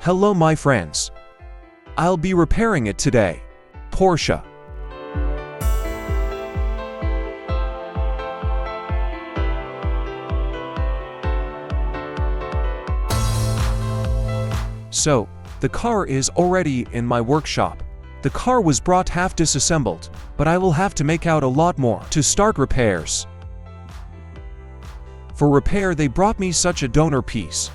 Hello my friends. I'll be repairing it today. Porsche. So, the car is already in my workshop. The car was brought half disassembled, but I will have to make out a lot more to start repairs. For repair they brought me such a donor piece.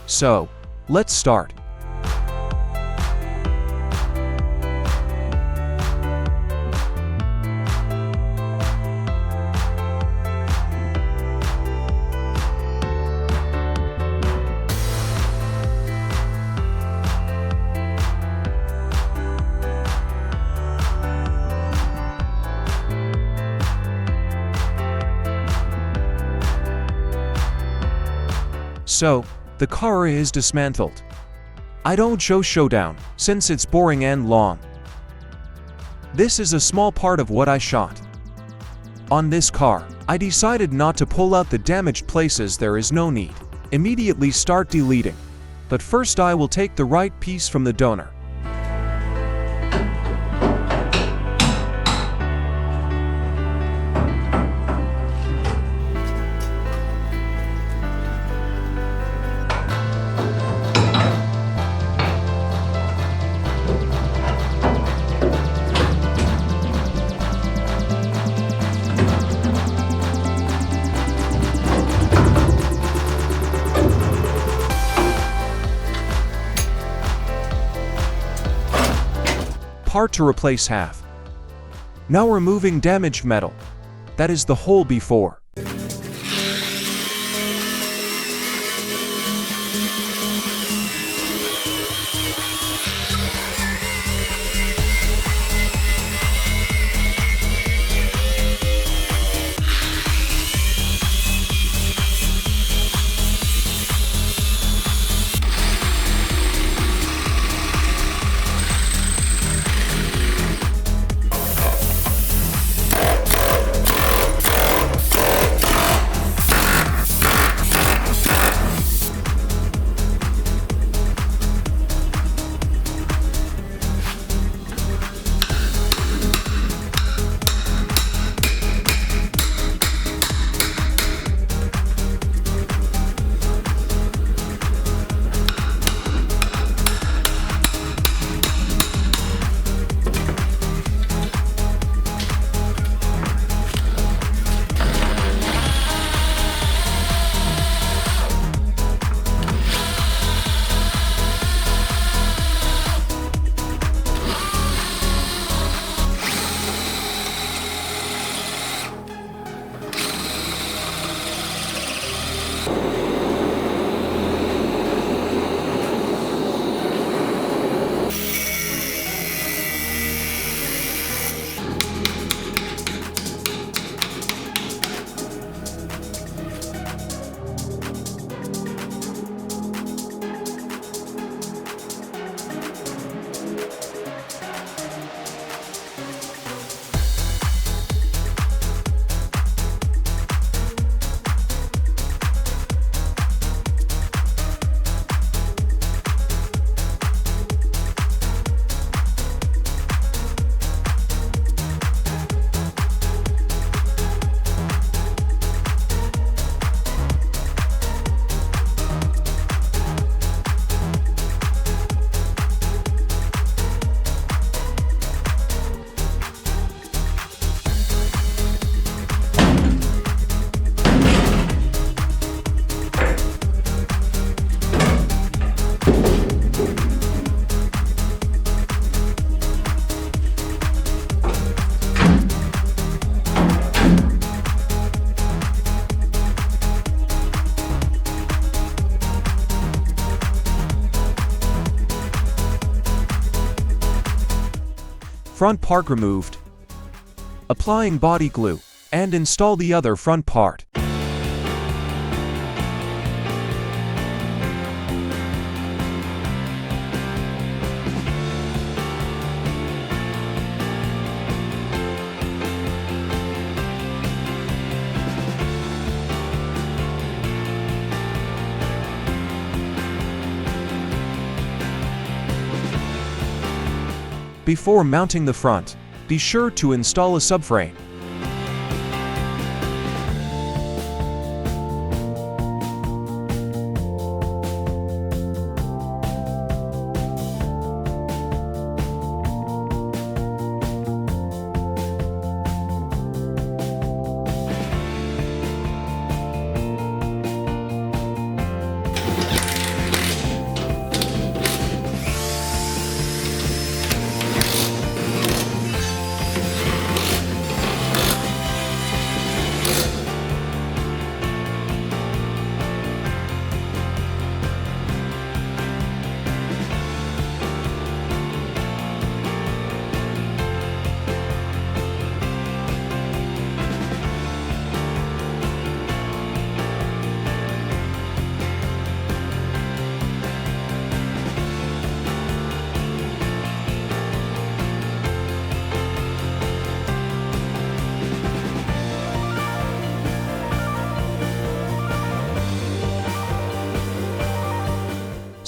So, let's start. So, the car is dismantled. I don't show showdown, since it's boring and long. This is a small part of what I shot. On this car, I decided not to pull out the damaged places, there is no need. Immediately start deleting. But first I will take the right piece from the donor. Part to replace half. Now removing damaged metal. That is the hole before. Front part removed. Applying body glue, and install the other front part. Before mounting the front, be sure to install a subframe.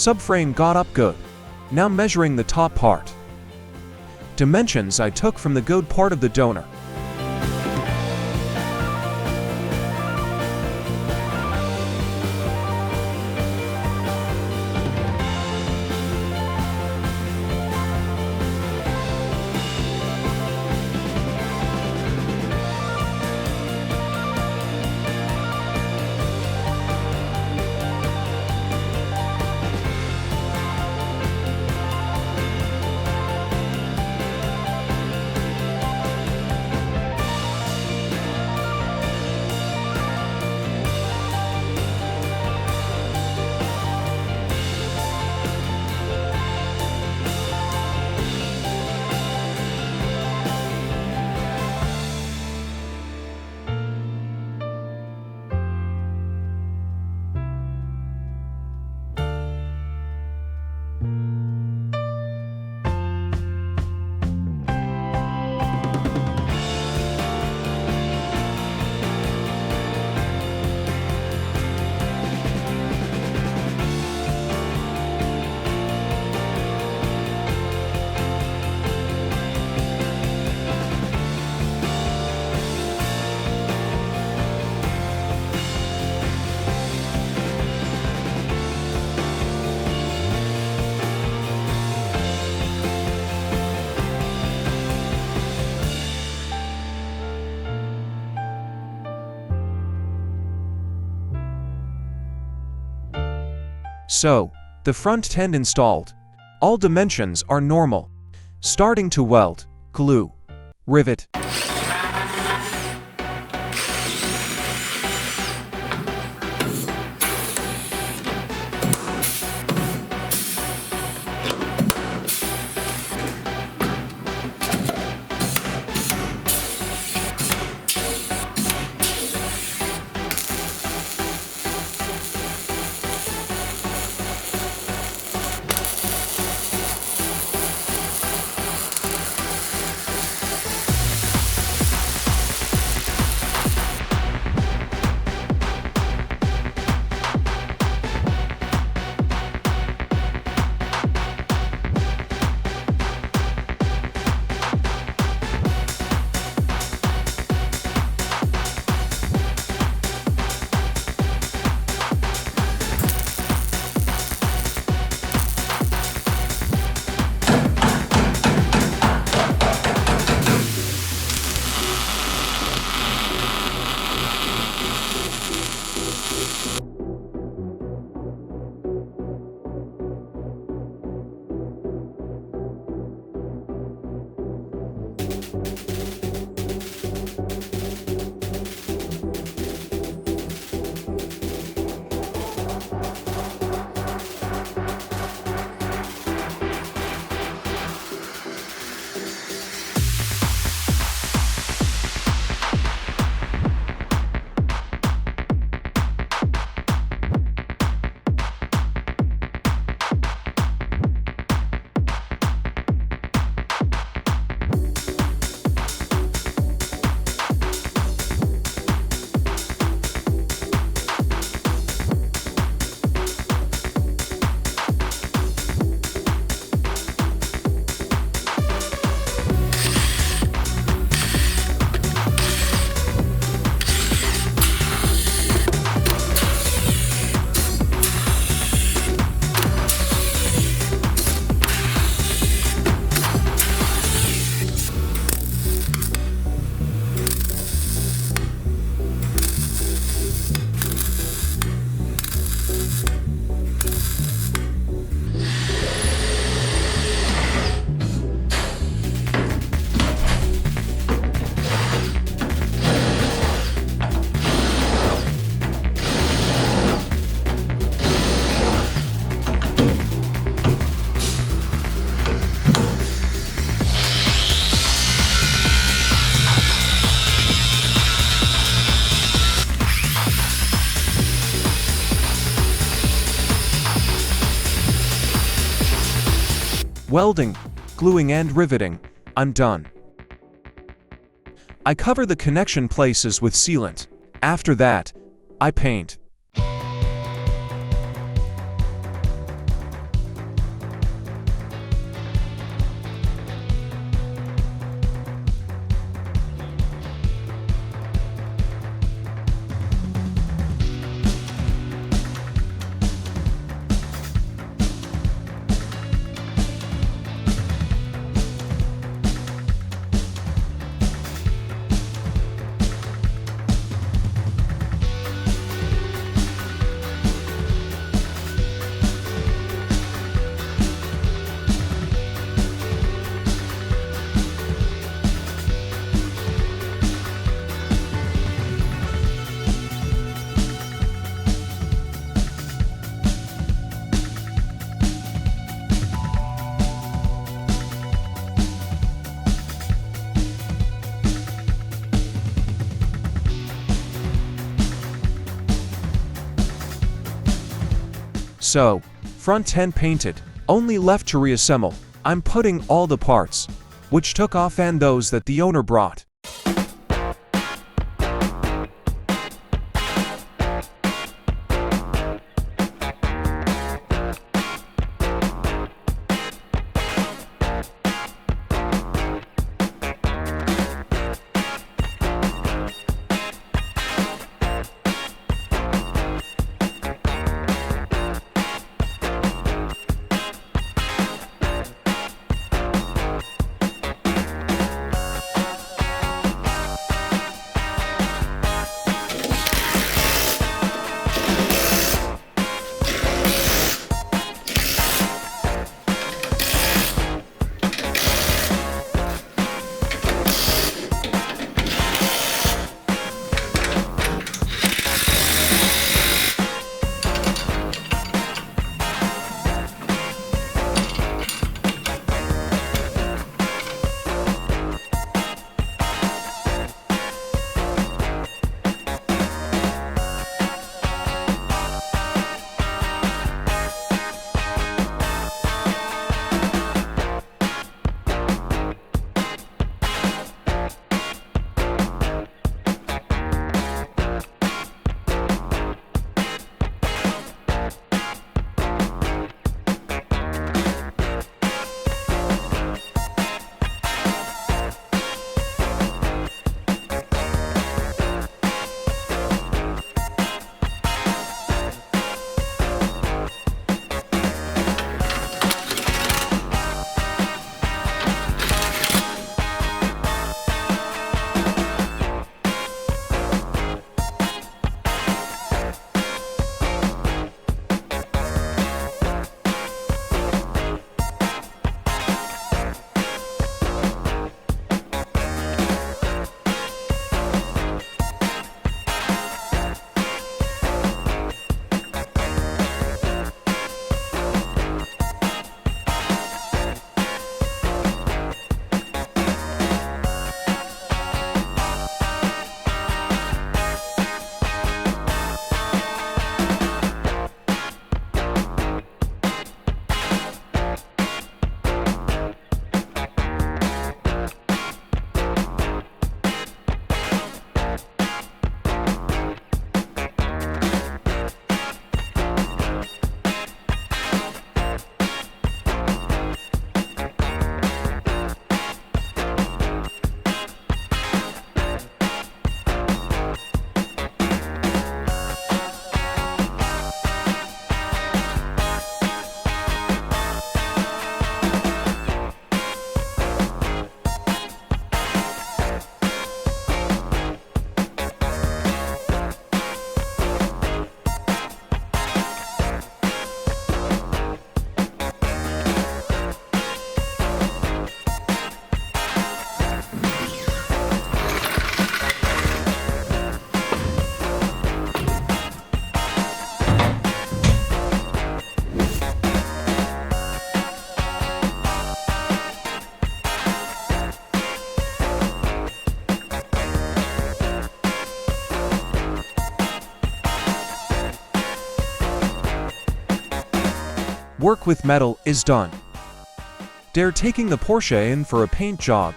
Subframe got up good. Now measuring the top part. Dimensions I took from the goad part of the donor. So, the front end installed. All dimensions are normal. Starting to weld, glue, rivet. welding, gluing and riveting, I'm done. I cover the connection places with sealant. After that, I paint. So, front end painted, only left to reassemble. I'm putting all the parts, which took off and those that the owner brought. Work with metal is done. They're taking the Porsche in for a paint job.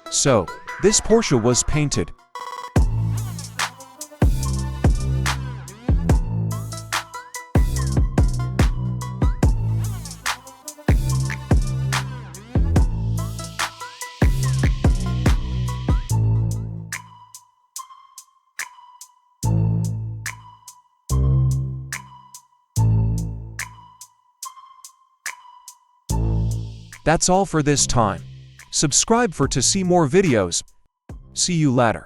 So, this Porsche was painted. That's all for this time. Subscribe to see more videos. See you later.